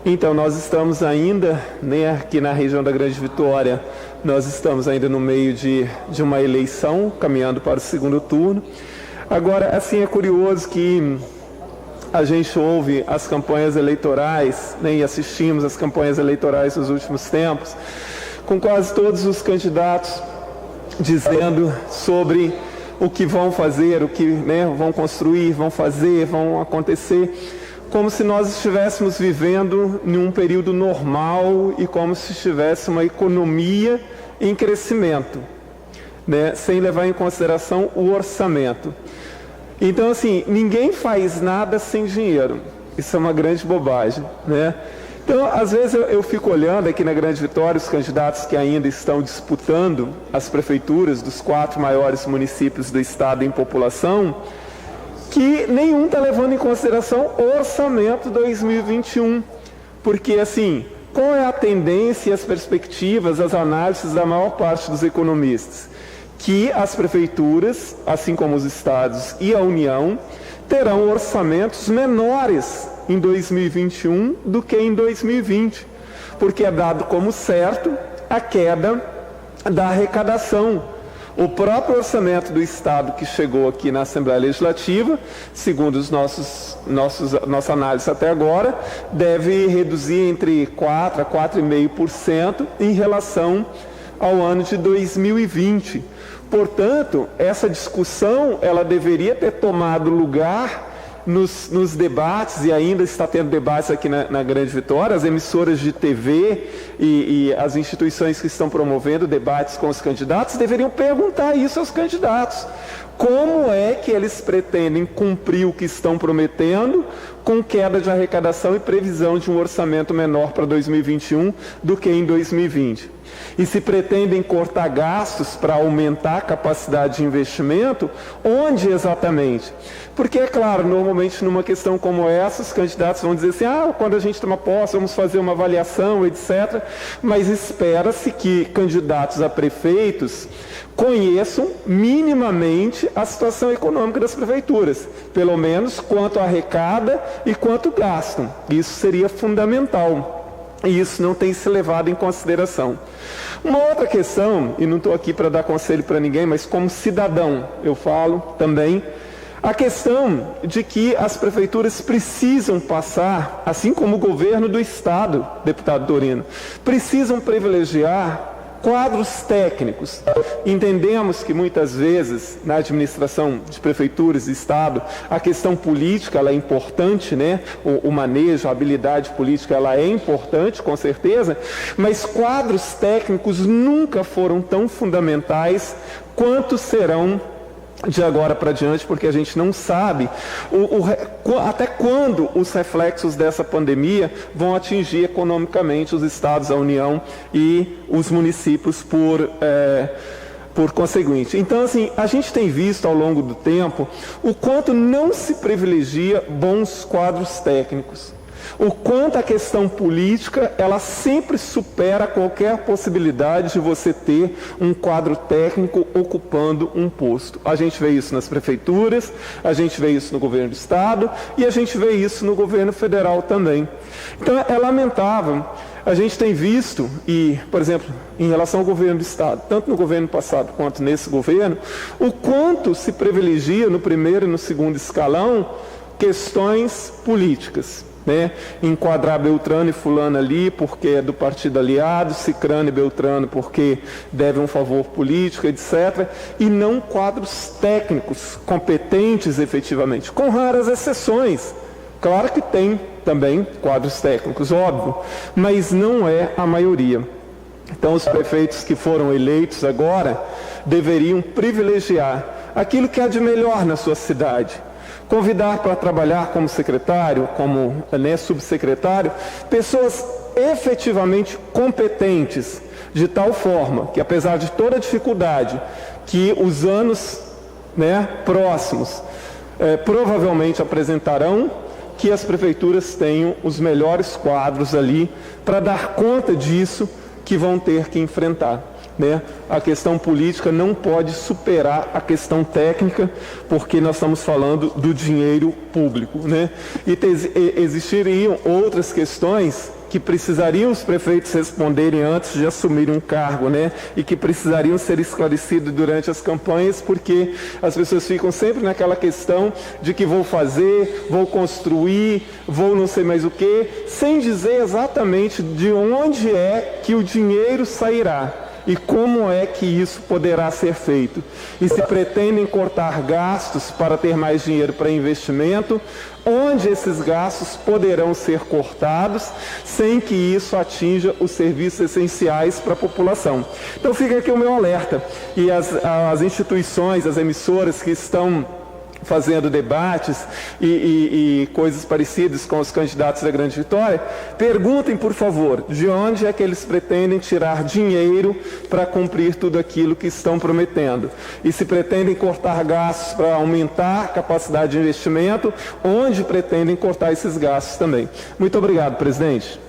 Então, nós estamos ainda, né, aqui na região da Grande Vitória, nós estamos ainda no meio de uma eleição, caminhando para o segundo turno. Agora, assim, é curioso que a gente ouve as campanhas eleitorais, né, e assistimos as campanhas eleitorais nos últimos tempos, com quase todos os candidatos dizendo sobre o que vão fazer, o que, né, vão construir, vão fazer, vão acontecer, como se nós estivéssemos vivendo em um período normal e como se estivesse uma economia em crescimento, né, sem levar em consideração o orçamento. Então, assim, ninguém faz nada sem dinheiro. Isso é uma grande bobagem, né? Então, às vezes eu fico olhando aqui na Grande Vitória os candidatos que ainda estão disputando as prefeituras dos 4 maiores municípios do estado em população, que nenhum está levando em consideração o orçamento 2021. Porque, assim, qual é a tendência e as perspectivas, as análises da maior parte dos economistas? Que as prefeituras, assim como os estados e a União, terão orçamentos menores em 2021 do que em 2020, porque é dado como certo a queda da arrecadação. O próprio orçamento do Estado que chegou aqui na Assembleia Legislativa, segundo nossa análise até agora, deve reduzir entre 4% a 4,5% em relação ao ano de 2020. Portanto, essa discussão ela deveria ter tomado lugar nos debates, e ainda está tendo debates aqui na Grande Vitória, as emissoras de TV e as instituições que estão promovendo debates com os candidatos deveriam perguntar isso aos candidatos. Como é que eles pretendem cumprir o que estão prometendo com queda de arrecadação e previsão de um orçamento menor para 2021 do que em 2020? E se pretendem cortar gastos para aumentar a capacidade de investimento, onde exatamente? Porque, é claro, normalmente numa questão como essa, os candidatos vão dizer assim, quando a gente toma posse, vamos fazer uma avaliação, etc. Mas espera-se que candidatos a prefeitos conheçam minimamente a situação econômica das prefeituras, pelo menos quanto arrecada e quanto gastam. Isso seria fundamental. E isso não tem se levado em consideração. Uma outra questão, e não estou aqui para dar conselho para ninguém, mas como cidadão eu falo também, a questão de que as prefeituras precisam passar, assim como o governo do Estado, deputado Dorino, precisam privilegiar quadros técnicos. Entendemos que muitas vezes na administração de prefeituras e Estado a questão política ela é importante, né? O manejo, a habilidade política ela é importante, com certeza, mas quadros técnicos nunca foram tão fundamentais quanto serão de agora para diante, porque a gente não sabe até quando os reflexos dessa pandemia vão atingir economicamente os estados, a União e os municípios por conseguinte. Então, assim, a gente tem visto ao longo do tempo o quanto não se privilegia bons quadros técnicos. O quanto a questão política, ela sempre supera qualquer possibilidade de você ter um quadro técnico ocupando um posto. A gente vê isso nas prefeituras, a gente vê isso no governo do Estado e a gente vê isso no governo federal também. Então, é lamentável. A gente tem visto, e, por exemplo, em relação ao governo do Estado, tanto no governo passado quanto nesse governo, o quanto se privilegia no primeiro e no segundo escalão questões políticas. Né? Enquadrar Beltrano e Fulano ali porque é do partido aliado, Cicrano e Beltrano porque devem um favor político, etc. E não quadros técnicos competentes efetivamente, com raras exceções. Claro que tem também quadros técnicos, óbvio, mas não é a maioria. Então os prefeitos que foram eleitos agora deveriam privilegiar aquilo que há de melhor na sua cidade. Convidar para trabalhar como secretário, como subsecretário, pessoas efetivamente competentes, de tal forma que, apesar de toda a dificuldade que os anos próximos provavelmente apresentarão, que as prefeituras tenham os melhores quadros ali para dar conta disso que vão ter que enfrentar. né? A questão política não pode superar a questão técnica, porque nós estamos falando do dinheiro público, né? E existiriam outras questões que precisariam os prefeitos responderem antes de assumir um cargo, né? E que precisariam ser esclarecidos durante as campanhas, porque as pessoas ficam sempre naquela questão de que vou fazer, vou construir, vou não sei mais o quê, sem dizer exatamente de onde é que o dinheiro sairá e como é que isso poderá ser feito. E se pretendem cortar gastos para ter mais dinheiro para investimento, onde esses gastos poderão ser cortados sem que isso atinja os serviços essenciais para a população. Então fica aqui o meu alerta. E as instituições, as emissoras que estão fazendo debates e coisas parecidas com os candidatos da Grande Vitória, perguntem, por favor, de onde é que eles pretendem tirar dinheiro para cumprir tudo aquilo que estão prometendo. E se pretendem cortar gastos para aumentar a capacidade de investimento, onde pretendem cortar esses gastos também. Muito obrigado, presidente.